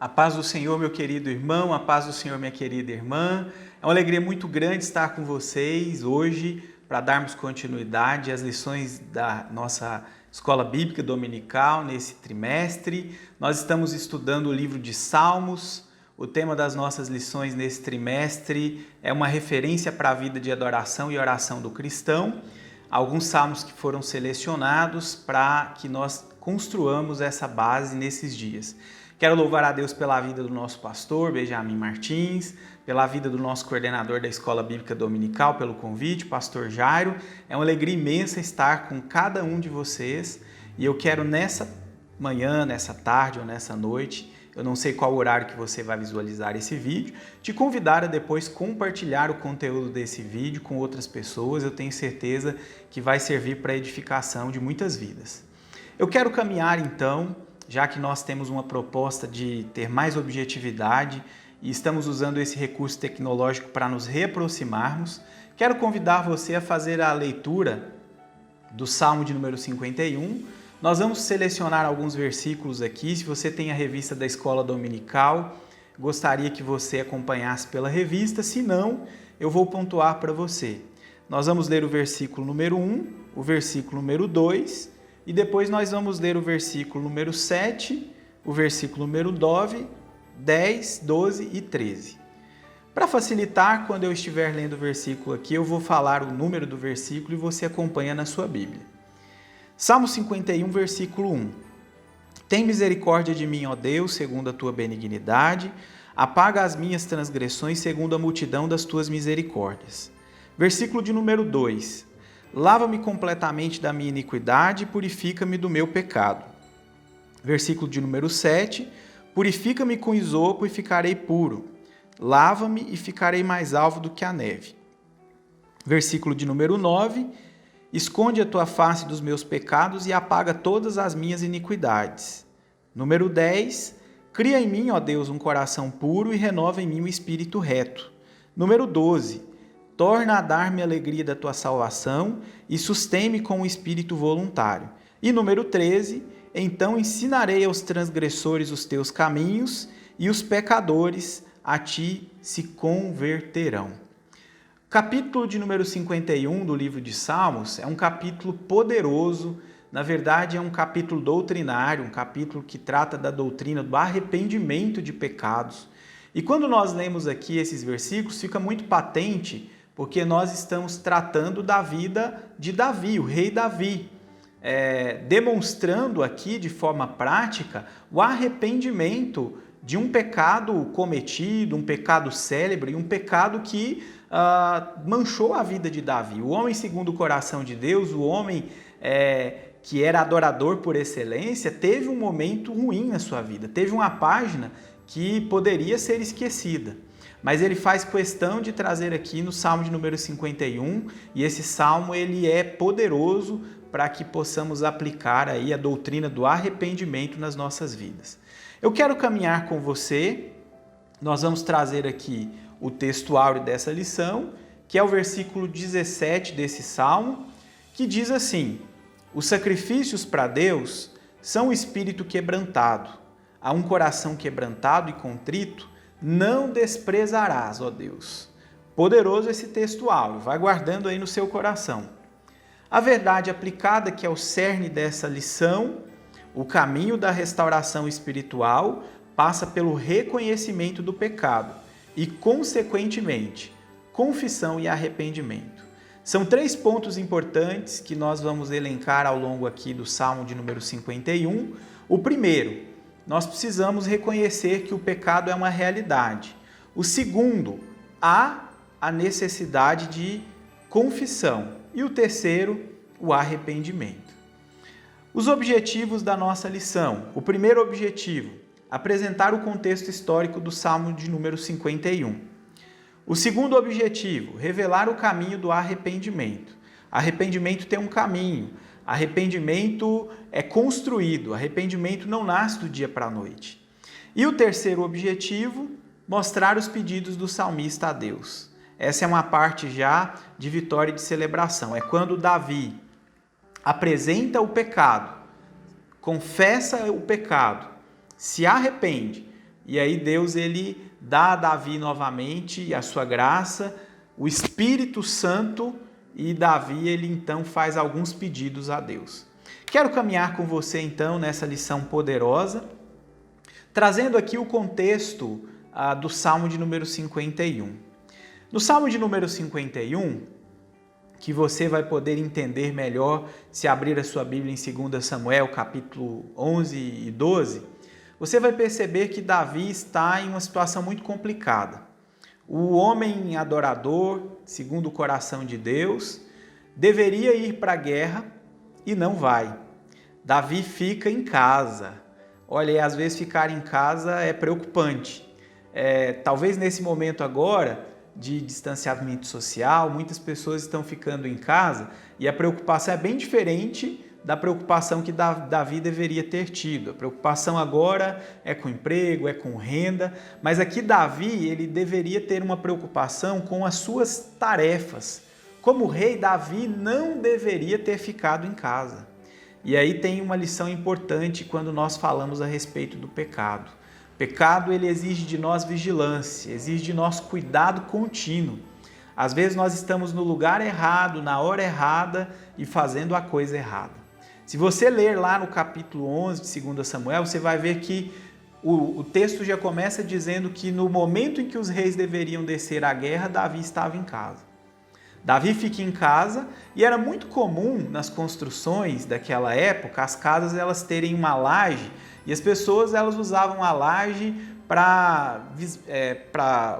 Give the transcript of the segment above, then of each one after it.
A paz do Senhor, meu querido irmão, a paz do Senhor, minha querida irmã. É uma alegria muito grande estar com vocês hoje para darmos continuidade às lições da nossa Escola Bíblica Dominical nesse trimestre. Nós estamos estudando o livro de Salmos. O tema das nossas lições nesse trimestre é uma referência para a vida de adoração e oração do cristão. Alguns salmos que foram selecionados para que nós construamos essa base nesses dias. Quero louvar a Deus pela vida do nosso pastor, Benjamin Martins, pela vida do nosso coordenador da Escola Bíblica Dominical, pelo convite, pastor Jairo. É uma alegria imensa estar com cada um de vocês e eu quero nessa manhã, nessa tarde ou nessa noite, eu não sei qual horário que você vai visualizar esse vídeo, te convidar a depois compartilhar o conteúdo desse vídeo com outras pessoas. Eu tenho certeza que vai servir para a edificação de muitas vidas. Eu quero caminhar então, já que nós temos uma proposta de ter mais objetividade e estamos usando esse recurso tecnológico para nos reaproximarmos, quero convidar você a fazer a leitura do Salmo de número 51. Nós vamos selecionar alguns versículos aqui. Se você tem a revista da Escola Dominical, gostaria que você acompanhasse pela revista, se não, eu vou pontuar para você. Nós vamos ler o versículo número 1, o versículo número 2, e depois nós vamos ler o versículo número 7, o versículo número 9, 10, 12 e 13. Para facilitar, quando eu estiver lendo o versículo aqui, eu vou falar o número do versículo e você acompanha na sua Bíblia. Salmo 51, versículo 1. Tem misericórdia de mim, ó Deus, segundo a tua benignidade, apaga as minhas transgressões segundo a multidão das tuas misericórdias. Versículo de número 2. Lava-me completamente da minha iniquidade e purifica-me do meu pecado. Versículo de número 7. Purifica-me com isopo e ficarei puro. Lava-me e ficarei mais alvo do que a neve. Versículo de número 9. Esconde a tua face dos meus pecados e apaga todas as minhas iniquidades. Número 10. Cria em mim, ó Deus, um coração puro e renova em mim um espírito reto. Número 12. Torna a dar-me a alegria da tua salvação e sustém-me com um espírito voluntário. E número 13. Então ensinarei aos transgressores os teus caminhos e os pecadores a ti se converterão. O capítulo de número 51 do livro de Salmos é um capítulo poderoso. Na verdade, é um capítulo doutrinário, um capítulo que trata da doutrina do arrependimento de pecados. E quando nós lemos aqui esses versículos, fica muito patente, porque nós estamos tratando da vida de Davi, o rei Davi, demonstrando aqui de forma prática o arrependimento de um pecado cometido, um pecado célebre, um pecado que manchou a vida de Davi. O homem segundo o coração de Deus, o homem que era adorador por excelência, teve um momento ruim na sua vida, teve uma página que poderia ser esquecida. Mas ele faz questão de trazer aqui no Salmo de número 51, e esse Salmo ele é poderoso para que possamos aplicar aí a doutrina do arrependimento nas nossas vidas. Eu quero caminhar com você, nós vamos trazer aqui o texto áureo dessa lição, que é o versículo 17 desse Salmo, que diz assim: os sacrifícios para Deus são o espírito quebrantado, a um coração quebrantado e contrito, não desprezarás, ó Deus. Poderoso esse texto áureo, vai guardando aí no seu coração. A verdade aplicada, que é o cerne dessa lição, o caminho da restauração espiritual, passa pelo reconhecimento do pecado e, consequentemente, confissão e arrependimento. São 3 pontos importantes que nós vamos elencar ao longo aqui do Salmo de número 51. O primeiro, nós precisamos reconhecer que o pecado é uma realidade. O segundo, há a necessidade de confissão. E o terceiro, o arrependimento. Os objetivos da nossa lição. O primeiro objetivo, apresentar o contexto histórico do Salmo de número 51. O segundo objetivo, revelar o caminho do arrependimento. Arrependimento tem um caminho. Arrependimento é construído, arrependimento não nasce do dia para a noite. E o terceiro objetivo, mostrar os pedidos do salmista a Deus. Essa é uma parte já de vitória e de celebração. É quando Davi apresenta o pecado, confessa o pecado, se arrepende, e aí Deus ele dá a Davi novamente a sua graça, o Espírito Santo, e Davi ele então faz alguns pedidos a Deus. Quero caminhar com você então nessa lição poderosa, trazendo aqui o contexto do Salmo de número 51. No Salmo de número 51, que você vai poder entender melhor se abrir a sua Bíblia em 2 Samuel, capítulo 11 e 12, você vai perceber que Davi está em uma situação muito complicada. O homem adorador, segundo o coração de Deus, deveria ir para a guerra e não vai. Davi fica em casa. Olha, e às vezes ficar em casa é preocupante. Talvez nesse momento agora de distanciamento social, muitas pessoas estão ficando em casa e a preocupação é bem diferente da preocupação que Davi deveria ter tido. A preocupação agora é com emprego, é com renda, mas aqui Davi ele deveria ter uma preocupação com as suas tarefas. Como rei, Davi não deveria ter ficado em casa. E aí tem uma lição importante quando nós falamos a respeito do pecado. O pecado ele exige de nós vigilância, exige de nós cuidado contínuo. Às vezes nós estamos no lugar errado, na hora errada e fazendo a coisa errada. Se você ler lá no capítulo 11 de 2 Samuel, você vai ver que o texto já começa dizendo que no momento em que os reis deveriam descer à guerra, Davi estava em casa. Davi fica em casa e era muito comum nas construções daquela época, as casas elas terem uma laje e as pessoas elas usavam a laje para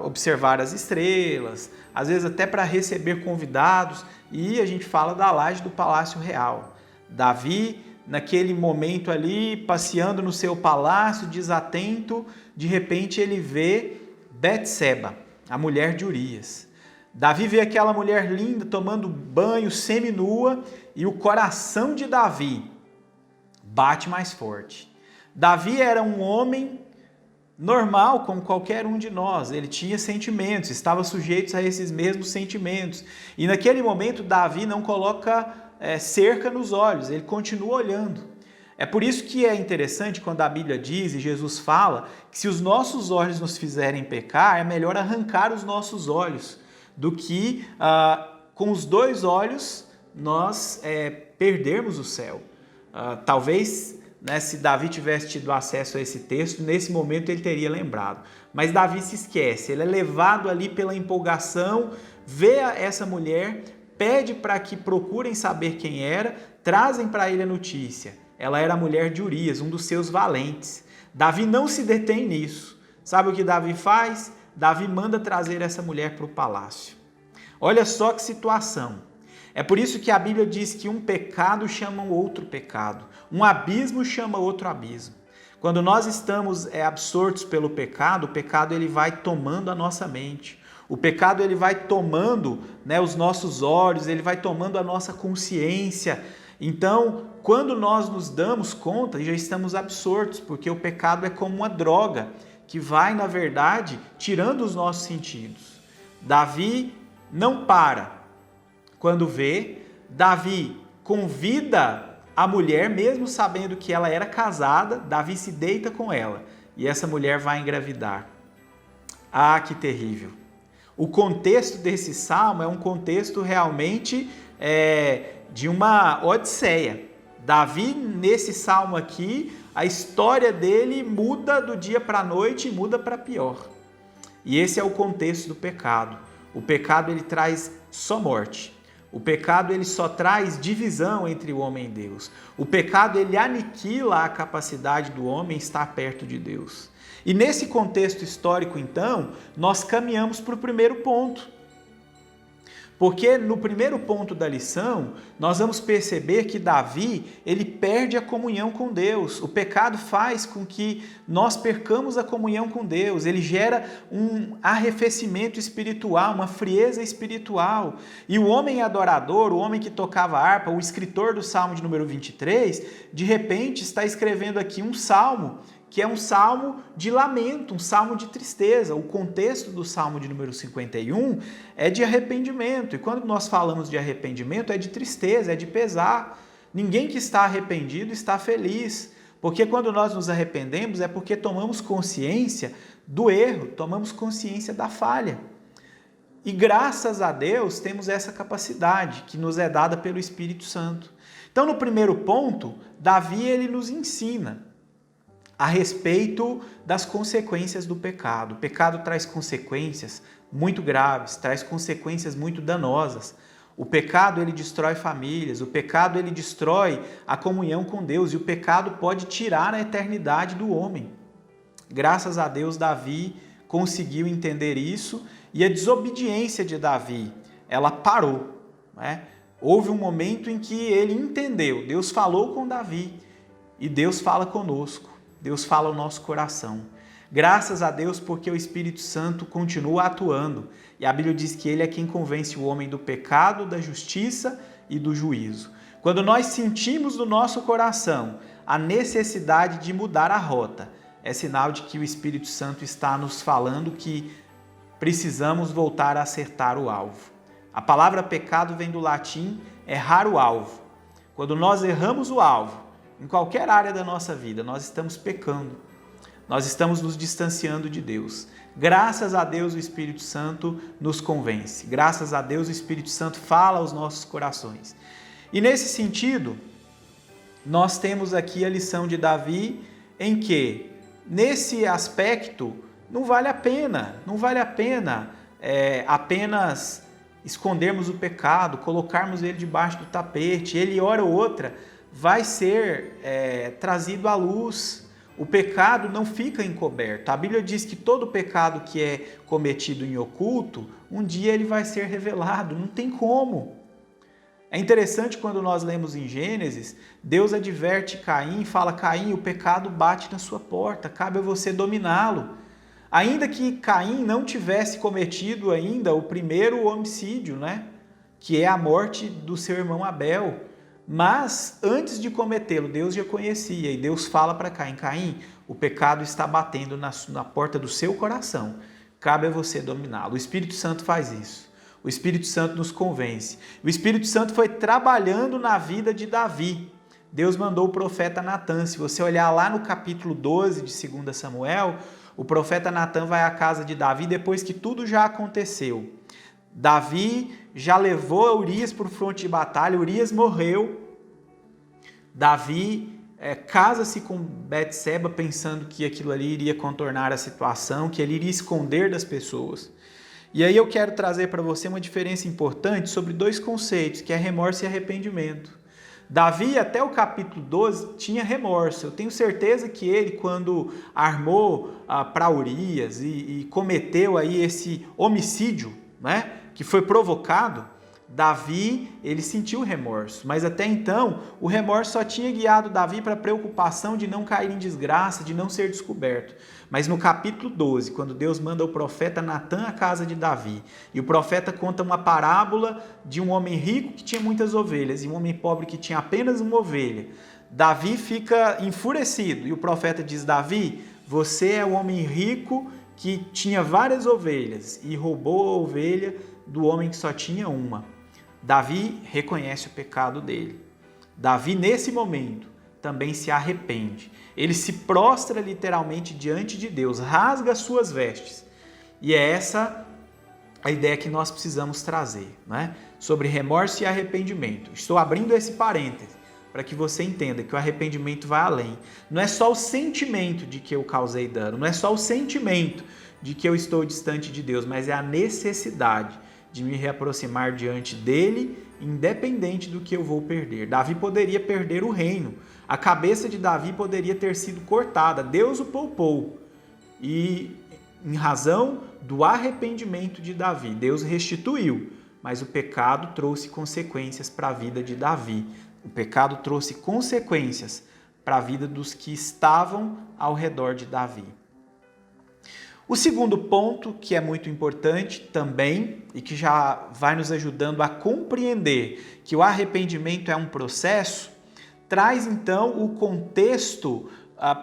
observar as estrelas, às vezes até para receber convidados, e a gente fala da laje do Palácio Real. Davi, naquele momento ali, passeando no seu palácio, desatento, de repente ele vê Betseba, a mulher de Urias. Davi vê aquela mulher linda tomando banho seminua e o coração de Davi bate mais forte. Davi era um homem normal como qualquer um de nós, ele tinha sentimentos, estava sujeito a esses mesmos sentimentos. E naquele momento Davi não coloca cerca nos olhos, ele continua olhando. É por isso que é interessante quando a Bíblia diz e Jesus fala que se os nossos olhos nos fizerem pecar, é melhor arrancar os nossos olhos do que com os dois olhos nós perdermos o céu. Talvez, se Davi tivesse tido acesso a esse texto, nesse momento ele teria lembrado. Mas Davi se esquece, ele é levado ali pela empolgação, vê essa mulher, pede para que procurem saber quem era, trazem para ele a notícia. Ela era a mulher de Urias, um dos seus valentes. Davi não se detém nisso. Sabe o que Davi faz? Davi manda trazer essa mulher para o palácio. Olha só que situação. É por isso que a Bíblia diz que um pecado chama outro pecado, um abismo chama outro abismo. Quando nós estamos absortos pelo pecado, o pecado ele vai tomando a nossa mente. O pecado ele vai tomando os nossos olhos, ele vai tomando a nossa consciência. Então, quando nós nos damos conta, já estamos absortos, porque o pecado é como uma droga que vai, na verdade, tirando os nossos sentidos. Davi não para. Quando vê, Davi convida a mulher, mesmo sabendo que ela era casada, Davi se deita com ela e essa mulher vai engravidar. Ah, que terrível! O contexto desse salmo é um contexto realmente de uma odisseia. Davi, nesse salmo aqui, a história dele muda do dia para a noite e muda para pior. E esse é o contexto do pecado. O pecado ele traz só morte. O pecado ele só traz divisão entre o homem e Deus. O pecado ele aniquila a capacidade do homem estar perto de Deus. E nesse contexto histórico, então, nós caminhamos para o primeiro ponto. Porque no primeiro ponto da lição, nós vamos perceber que Davi, ele perde a comunhão com Deus. O pecado faz com que nós percamos a comunhão com Deus. Ele gera um arrefecimento espiritual, uma frieza espiritual. E o homem adorador, o homem que tocava harpa, o escritor do Salmo de número 23, de repente está escrevendo aqui um salmo que é um salmo de lamento, um salmo de tristeza. O contexto do salmo de número 51 é de arrependimento. E quando nós falamos de arrependimento, é de tristeza, é de pesar. Ninguém que está arrependido está feliz, Porque quando nós nos arrependemos é porque tomamos consciência do erro, tomamos consciência da falha. E graças a Deus temos essa capacidade que nos é dada pelo Espírito Santo. Então, no primeiro ponto, Davi ele nos ensina a respeito das consequências do pecado. O pecado traz consequências muito graves, traz consequências muito danosas. O pecado ele destrói famílias, o pecado ele destrói a comunhão com Deus e o pecado pode tirar a eternidade do homem. Graças a Deus, Davi conseguiu entender isso e a desobediência de Davi, ela parou, né? Houve um momento em que ele entendeu, Deus falou com Davi e Deus fala conosco, Deus fala ao nosso coração. Graças a Deus porque o Espírito Santo continua atuando e a Bíblia diz que ele é quem convence o homem do pecado, da justiça e do juízo. Quando nós sentimos no nosso coração a necessidade de mudar a rota, é sinal de que o Espírito Santo está nos falando que precisamos voltar a acertar o alvo. A palavra pecado vem do latim errar o alvo. Quando nós erramos o alvo, em qualquer área da nossa vida, nós estamos pecando. Nós estamos nos distanciando de Deus. Graças a Deus o Espírito Santo nos convence. Graças a Deus o Espírito Santo fala aos nossos corações. E nesse sentido, nós temos aqui a lição de Davi em que, nesse aspecto, não vale a pena apenas escondermos o pecado, colocarmos ele debaixo do tapete. Ele, hora ou outra, vai ser trazido à luz. O pecado não fica encoberto. A Bíblia diz que todo pecado que é cometido em oculto, um dia ele vai ser revelado, não tem como. É interessante quando nós lemos em Gênesis, Deus adverte Caim e fala: Caim, o pecado bate na sua porta, cabe a você dominá-lo. Ainda que Caim não tivesse cometido ainda o primeiro homicídio, né? Que é a morte do seu irmão Abel. Mas, antes de cometê-lo, Deus já conhecia e Deus fala para Caim: Caim, o pecado está batendo na porta do seu coração, cabe a você dominá-lo. O Espírito Santo faz isso, o Espírito Santo nos convence. O Espírito Santo foi trabalhando na vida de Davi. Deus mandou o profeta Natã. Se você olhar lá no capítulo 12 de 2 Samuel, o profeta Natã vai à casa de Davi depois que tudo já aconteceu. Davi já levou Urias para o fronte de batalha, Urias morreu. Davi casa-se com Betseba pensando que aquilo ali iria contornar a situação, que ele iria esconder das pessoas. E aí eu quero trazer para você uma diferença importante sobre dois conceitos, que é remorso e arrependimento. Davi, até o capítulo 12, tinha remorso. Eu tenho certeza que ele, quando armou para Urias e cometeu aí esse homicídio, né, que foi provocado, Davi, ele sentiu remorso, mas até então o remorso só tinha guiado Davi para a preocupação de não cair em desgraça, de não ser descoberto. Mas no capítulo 12, quando Deus manda o profeta Natã à casa de Davi, e o profeta conta uma parábola de um homem rico que tinha muitas ovelhas e um homem pobre que tinha apenas uma ovelha, Davi fica enfurecido e o profeta diz: Davi, você é o homem rico que tinha várias ovelhas e roubou a ovelha do homem que só tinha uma. Davi reconhece o pecado dele. Davi, nesse momento, também se arrepende. Ele se prostra literalmente diante de Deus, rasga as suas vestes. E é essa a ideia que nós precisamos trazer, né? Sobre remorso e arrependimento. Estou abrindo esse parêntese para que você entenda que o arrependimento vai além. Não é só o sentimento de que eu causei dano, não é só o sentimento de que eu estou distante de Deus, mas é a necessidade de me reaproximar diante dele, independente do que eu vou perder. Davi poderia perder o reino, a cabeça de Davi poderia ter sido cortada, Deus o poupou. E em razão do arrependimento de Davi, Deus restituiu, mas o pecado trouxe consequências para a vida de Davi. O pecado trouxe consequências para a vida dos que estavam ao redor de Davi. O segundo ponto, que é muito importante também e que já vai nos ajudando a compreender que o arrependimento é um processo, traz então o contexto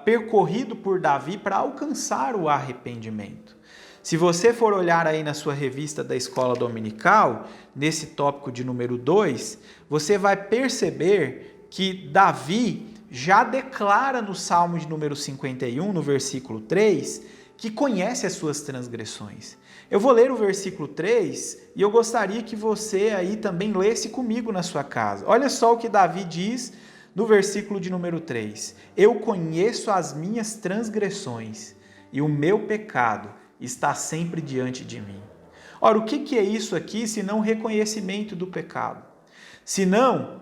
percorrido por Davi para alcançar o arrependimento. Se você for olhar aí na sua revista da Escola Dominical, nesse tópico de número 2, você vai perceber que Davi já declara no Salmo de número 51, no versículo 3, que conhece as suas transgressões. Eu vou ler o versículo 3 e eu gostaria que você aí também lesse comigo na sua casa. Olha só o que Davi diz no versículo de número 3. Eu conheço as minhas transgressões e o meu pecado está sempre diante de mim. Ora, o que é isso aqui senão reconhecimento do pecado? Senão,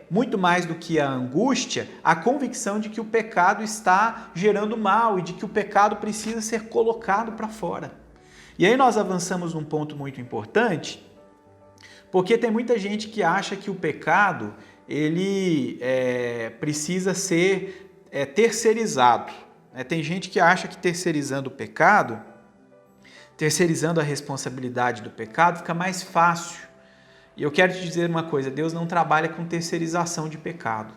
muito mais do que a angústia, a convicção de que o pecado está gerando mal e de que o pecado precisa ser colocado para fora. E aí nós avançamos num ponto muito importante, porque tem muita gente que acha que o pecado ele precisa ser terceirizado. Tem gente que acha que terceirizando o pecado, terceirizando a responsabilidade do pecado, fica mais fácil. E eu quero te dizer uma coisa, Deus não trabalha com terceirização de pecado.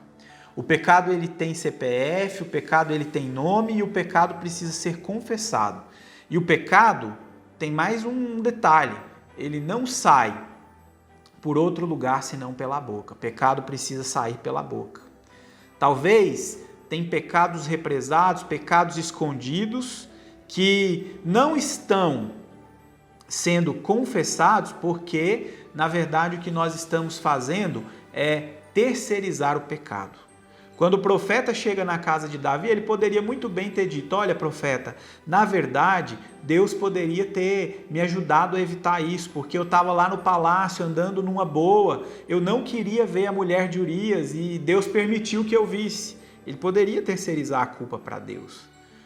O pecado ele tem CPF, o pecado ele tem nome e o pecado precisa ser confessado. E o pecado tem mais um detalhe, ele não sai por outro lugar senão pela boca. O pecado precisa sair pela boca. Talvez tem pecados represados, pecados escondidos que não estão sendo confessados porque, na verdade, o que nós estamos fazendo é terceirizar o pecado. Quando o profeta chega na casa de Davi, ele poderia muito bem ter dito, olha, profeta, na verdade, Deus poderia ter me ajudado a evitar isso, porque eu estava lá no palácio andando numa boa, eu não queria ver a mulher de Urias e Deus permitiu que eu visse. Ele poderia terceirizar a culpa para Deus.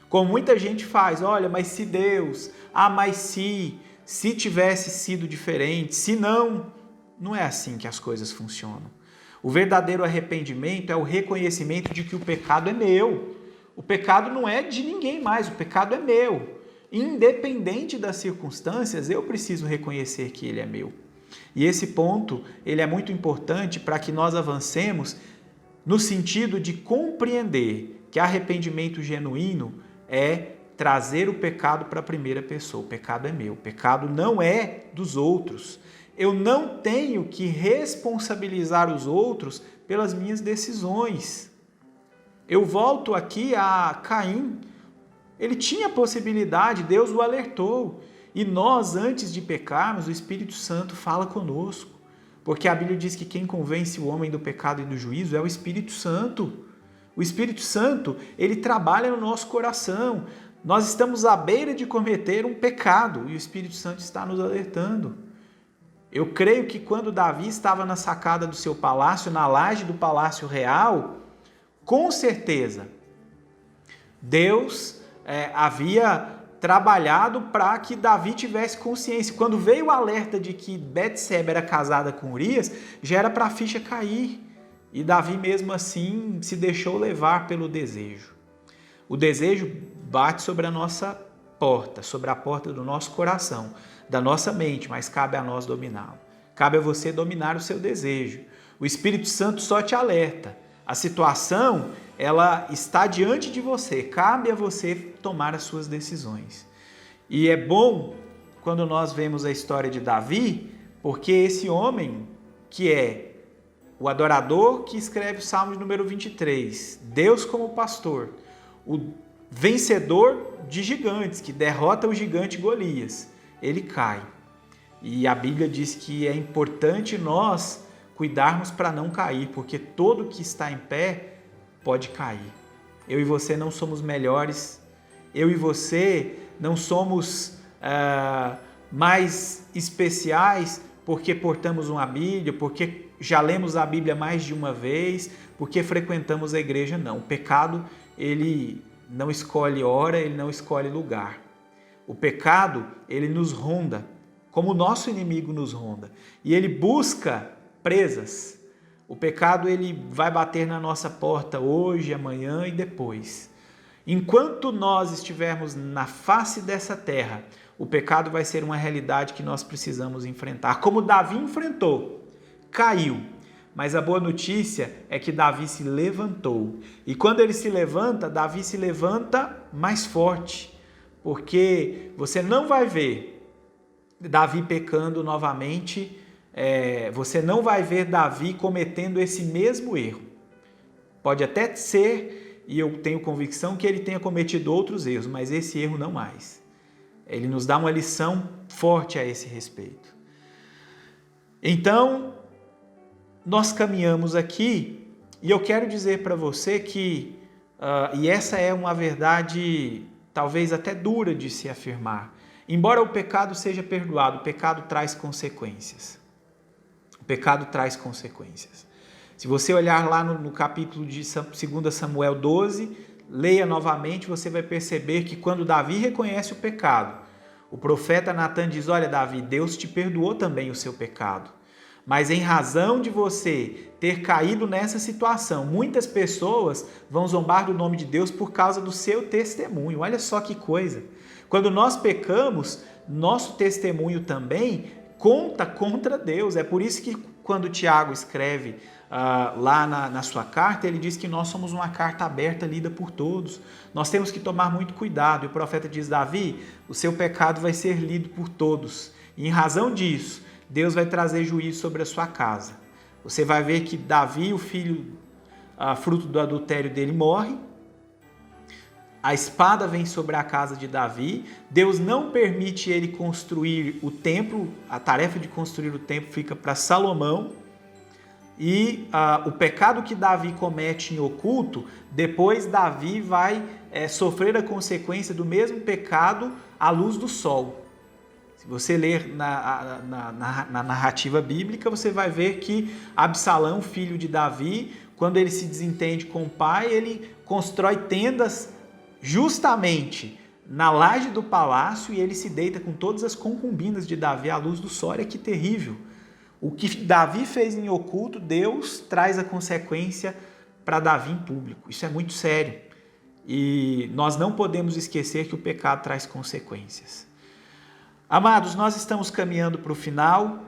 Como muita gente faz, olha, mas se Deus, mas se tivesse sido diferente, se não, não é assim que as coisas funcionam. O verdadeiro arrependimento é o reconhecimento de que o pecado é meu. O pecado não é de ninguém mais, o pecado é meu. Independente das circunstâncias, eu preciso reconhecer que ele é meu. E esse ponto, ele é muito importante para que nós avancemos no sentido de compreender que arrependimento genuíno é trazer o pecado para a primeira pessoa. O pecado é meu, o pecado não é dos outros. Eu não tenho que responsabilizar os outros pelas minhas decisões. Eu volto aqui a Caim. Ele tinha possibilidade, Deus o alertou. E nós, antes de pecarmos, o Espírito Santo fala conosco. Porque a Bíblia diz que quem convence o homem do pecado e do juízo é o Espírito Santo. O Espírito Santo, ele trabalha no nosso coração. Nós estamos à beira de cometer um pecado e o Espírito Santo está nos alertando. Eu creio que quando Davi estava na sacada do seu palácio, na laje do palácio real, com certeza, Deus havia trabalhado para que Davi tivesse consciência. Quando veio o alerta de que Betseba era casada com Urias, já era para a ficha cair. E Davi mesmo assim se deixou levar pelo desejo. O desejo bate sobre a nossa porta, sobre a porta do nosso coração, da nossa mente, mas cabe a nós dominá-lo. Cabe a você dominar o seu desejo. O Espírito Santo só te alerta. A situação, ela está diante de você. Cabe a você tomar as suas decisões. E é bom quando nós vemos a história de Davi, porque esse homem que é o adorador que escreve o Salmo de número 23, Deus como pastor, o vencedor de gigantes, que derrota o gigante Golias, ele cai. E a Bíblia diz que é importante nós cuidarmos para não cair, porque todo que está em pé pode cair. Eu e você não somos melhores, eu e você não somos mais especiais porque portamos uma Bíblia, porque já lemos a Bíblia mais de uma vez, porque frequentamos a igreja, não. O pecado, ele não escolhe hora, ele não escolhe lugar. O pecado, ele nos ronda, como o nosso inimigo nos ronda. E ele busca presas. O pecado, ele vai bater na nossa porta hoje, amanhã e depois. Enquanto nós estivermos na face dessa terra, o pecado vai ser uma realidade que nós precisamos enfrentar. Como Davi enfrentou, caiu. Mas a boa notícia é que Davi se levantou. E quando ele se levanta, Davi se levanta mais forte. Porque você não vai ver Davi pecando novamente, você não vai ver Davi cometendo esse mesmo erro. Pode até ser, e eu tenho convicção, que ele tenha cometido outros erros, mas esse erro não mais. Ele nos dá uma lição forte a esse respeito. Então, nós caminhamos aqui e eu quero dizer para você que, e essa é uma verdade talvez até dura de se afirmar, embora o pecado seja perdoado, o pecado traz consequências. O pecado traz consequências. Se você olhar lá no capítulo de 2 Samuel 12, leia novamente, você vai perceber que quando Davi reconhece o pecado, o profeta Natan diz: olha, Davi, Deus te perdoou também o seu pecado. Mas em razão de você ter caído nessa situação, muitas pessoas vão zombar do nome de Deus por causa do seu testemunho. Olha só que coisa. Quando nós pecamos, nosso testemunho também conta contra Deus. É por isso que quando Tiago escreve lá na sua carta, ele diz que nós somos uma carta aberta, lida por todos. Nós temos que tomar muito cuidado. E o profeta diz: Davi, o seu pecado vai ser lido por todos. E em razão disso, Deus vai trazer juízo sobre a sua casa. Você vai ver que Davi, o filho, fruto do adultério dele, morre. A espada vem sobre a casa de Davi. Deus não permite ele construir o templo. A tarefa de construir o templo fica para Salomão. E o pecado que Davi comete em oculto, depois Davi vai sofrer a consequência do mesmo pecado à luz do sol. Se você ler na narrativa bíblica, você vai ver que Absalão, filho de Davi, quando ele se desentende com o pai, ele constrói tendas justamente na laje do palácio e ele se deita com todas as concubinas de Davi à luz do sol. Olha que terrível. O que Davi fez em oculto, Deus traz a consequência para Davi em público. Isso é muito sério. E nós não podemos esquecer que o pecado traz consequências. Amados, nós estamos caminhando para o final.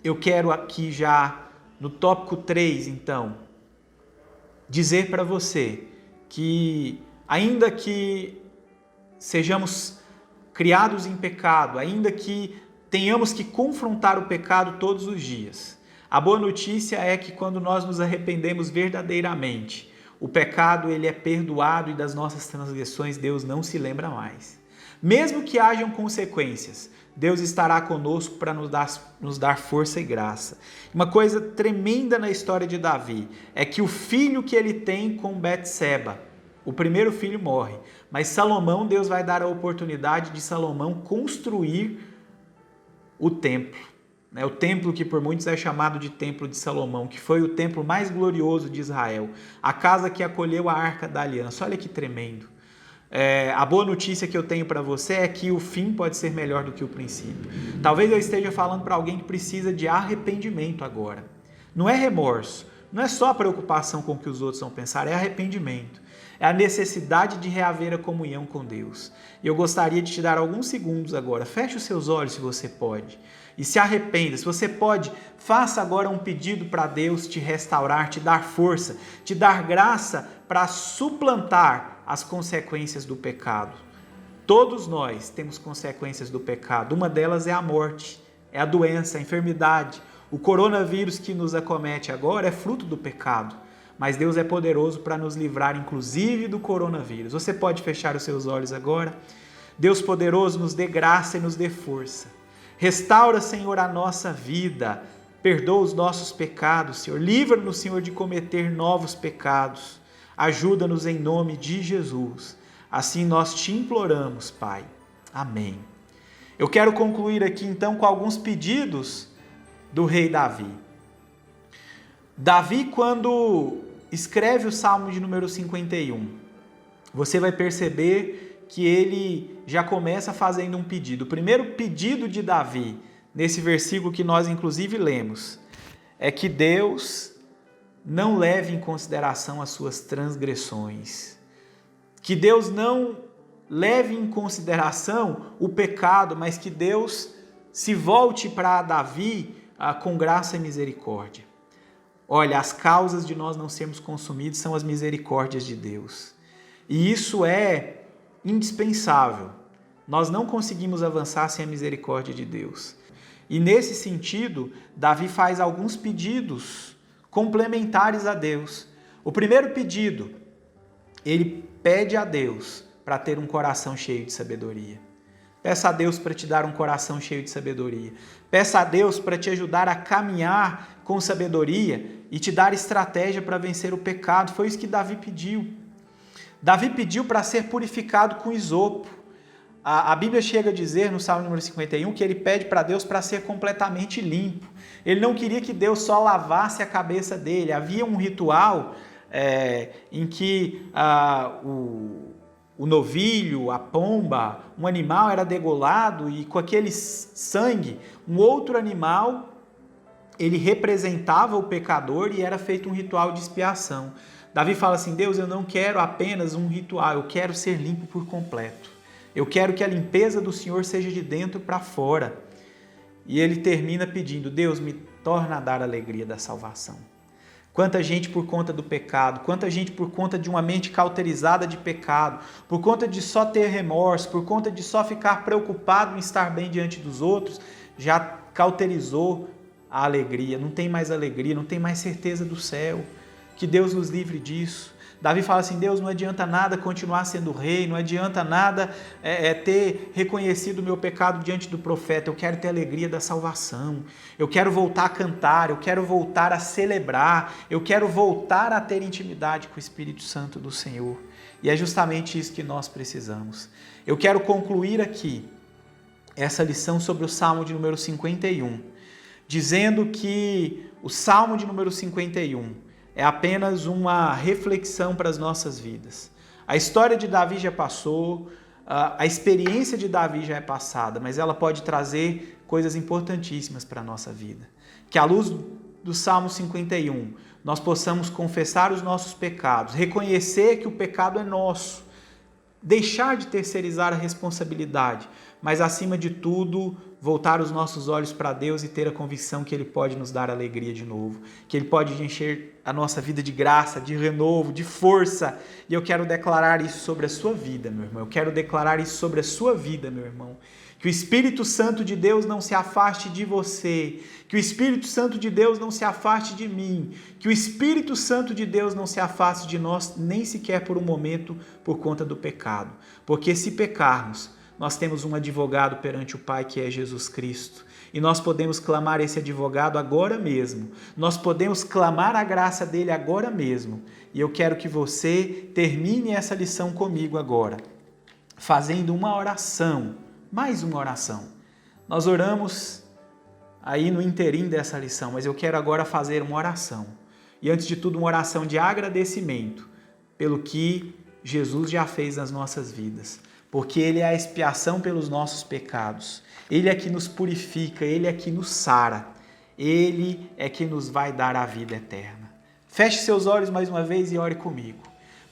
Eu quero aqui já no tópico 3, então, dizer para você que ainda que sejamos criados em pecado, ainda que tenhamos que confrontar o pecado todos os dias, a boa notícia é que quando nós nos arrependemos verdadeiramente, o pecado ele é perdoado e das nossas transgressões Deus não se lembra mais. Mesmo que hajam consequências, Deus estará conosco para nos dar força e graça. Uma coisa tremenda na história de Davi é que o filho que ele tem com Betseba, o primeiro filho morre, mas Salomão, Deus vai dar a oportunidade de Salomão construir o templo. O templo que por muitos é chamado de Templo de Salomão, que foi o templo mais glorioso de Israel, a casa que acolheu a Arca da Aliança. Olha que tremendo. A boa notícia que eu tenho para você é que o fim pode ser melhor do que o princípio. Talvez eu esteja falando para alguém que precisa de arrependimento agora. Não é remorso, não é só preocupação com o que os outros vão pensar, é arrependimento. É a necessidade de reaver a comunhão com Deus. E eu gostaria de te dar alguns segundos agora. Feche os seus olhos se você pode. E se arrependa. Se você pode, faça agora um pedido para Deus te restaurar, te dar força, te dar graça para suplantar as consequências do pecado. Todos nós temos consequências do pecado. Uma delas é a morte, é a doença, a enfermidade. O coronavírus que nos acomete agora é fruto do pecado. Mas Deus é poderoso para nos livrar, inclusive, do coronavírus. Você pode fechar os seus olhos agora? Deus poderoso, nos dê graça e nos dê força. Restaura, Senhor, a nossa vida. Perdoa os nossos pecados, Senhor. Livra-nos, Senhor, de cometer novos pecados. Ajuda-nos em nome de Jesus. Assim nós te imploramos, Pai. Amém. Eu quero concluir aqui, então, com alguns pedidos do rei Davi. Davi, quando escreve o Salmo de número 51, você vai perceber que ele já começa fazendo um pedido. O primeiro pedido de Davi, nesse versículo que nós inclusive lemos, é que Deus não leve em consideração as suas transgressões. Que Deus não leve em consideração o pecado, mas que Deus se volte para Davi com graça e misericórdia. Olha, as causas de nós não sermos consumidos são as misericórdias de Deus. E isso é indispensável. Nós não conseguimos avançar sem a misericórdia de Deus. E nesse sentido, Davi faz alguns pedidos complementares a Deus. O primeiro pedido, ele pede a Deus para ter um coração cheio de sabedoria. Peça a Deus para te dar um coração cheio de sabedoria. Peça a Deus para te ajudar a caminhar com sabedoria e te dar estratégia para vencer o pecado. Foi isso que Davi pediu. Davi pediu para ser purificado com isopo. A Bíblia chega a dizer no Salmo número 51 que ele pede para Deus para ser completamente limpo. Ele não queria que Deus só lavasse a cabeça dele. Havia um ritual em que o novilho, a pomba, um animal era degolado e com aquele sangue, um outro animal, ele representava o pecador e era feito um ritual de expiação. Davi fala assim: Deus, eu não quero apenas um ritual, eu quero ser limpo por completo. Eu quero que a limpeza do Senhor seja de dentro para fora. E ele termina pedindo: Deus, me torna a dar a alegria da salvação. Quanta gente por conta do pecado, quanta gente por conta de uma mente cauterizada de pecado, por conta de só ter remorso, por conta de só ficar preocupado em estar bem diante dos outros, já cauterizou a alegria, não tem mais alegria, não tem mais certeza do céu. Que Deus nos livre disso. Davi fala assim: Deus, não adianta nada continuar sendo rei, não adianta nada ter reconhecido o meu pecado diante do profeta, eu quero ter a alegria da salvação, eu quero voltar a cantar, eu quero voltar a celebrar, eu quero voltar a ter intimidade com o Espírito Santo do Senhor. E é justamente isso que nós precisamos. Eu quero concluir aqui essa lição sobre o Salmo de número 51, dizendo que o Salmo de número 51 é apenas uma reflexão para as nossas vidas. A história de Davi já passou, a experiência de Davi já é passada, mas ela pode trazer coisas importantíssimas para a nossa vida. Que à luz do Salmo 51, nós possamos confessar os nossos pecados, reconhecer que o pecado é nosso, deixar de terceirizar a responsabilidade, mas acima de tudo, voltar os nossos olhos para Deus e ter a convicção que Ele pode nos dar alegria de novo, que Ele pode encher a nossa vida de graça, de renovo, de força. E eu quero declarar isso sobre a sua vida, meu irmão. Eu quero declarar isso sobre a sua vida, meu irmão. Que o Espírito Santo de Deus não se afaste de você, que o Espírito Santo de Deus não se afaste de mim, que o Espírito Santo de Deus não se afaste de nós, nem sequer por um momento, por conta do pecado. Porque se pecarmos, nós temos um advogado perante o Pai, que é Jesus Cristo. E nós podemos clamar esse advogado agora mesmo. Nós podemos clamar a graça dele agora mesmo. E eu quero que você termine essa lição comigo agora, fazendo uma oração, mais uma oração. Nós oramos aí no interim dessa lição, mas eu quero agora fazer uma oração. E antes de tudo, uma oração de agradecimento pelo que Jesus já fez nas nossas vidas. Porque Ele é a expiação pelos nossos pecados. Ele é que nos purifica, Ele é que nos sara. Ele é que nos vai dar a vida eterna. Feche seus olhos mais uma vez e ore comigo.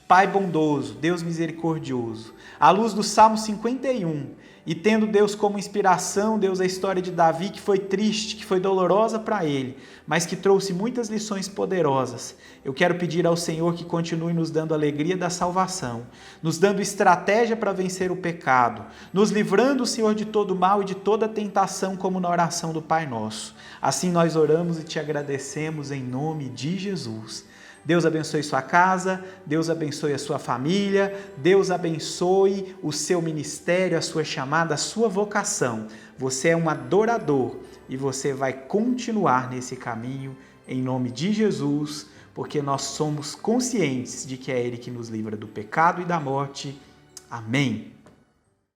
Pai bondoso, Deus misericordioso, à luz do Salmo 51, e tendo Deus como inspiração, Deus, a história de Davi, que foi triste, que foi dolorosa para ele, mas que trouxe muitas lições poderosas, eu quero pedir ao Senhor que continue nos dando a alegria da salvação, nos dando estratégia para vencer o pecado, nos livrando, Senhor, de todo mal e de toda tentação, como na oração do Pai Nosso. Assim nós oramos e te agradecemos em nome de Jesus. Deus abençoe sua casa, Deus abençoe a sua família, Deus abençoe o seu ministério, a sua chamada, a sua vocação. Você é um adorador e você vai continuar nesse caminho em nome de Jesus, porque nós somos conscientes de que é Ele que nos livra do pecado e da morte. Amém.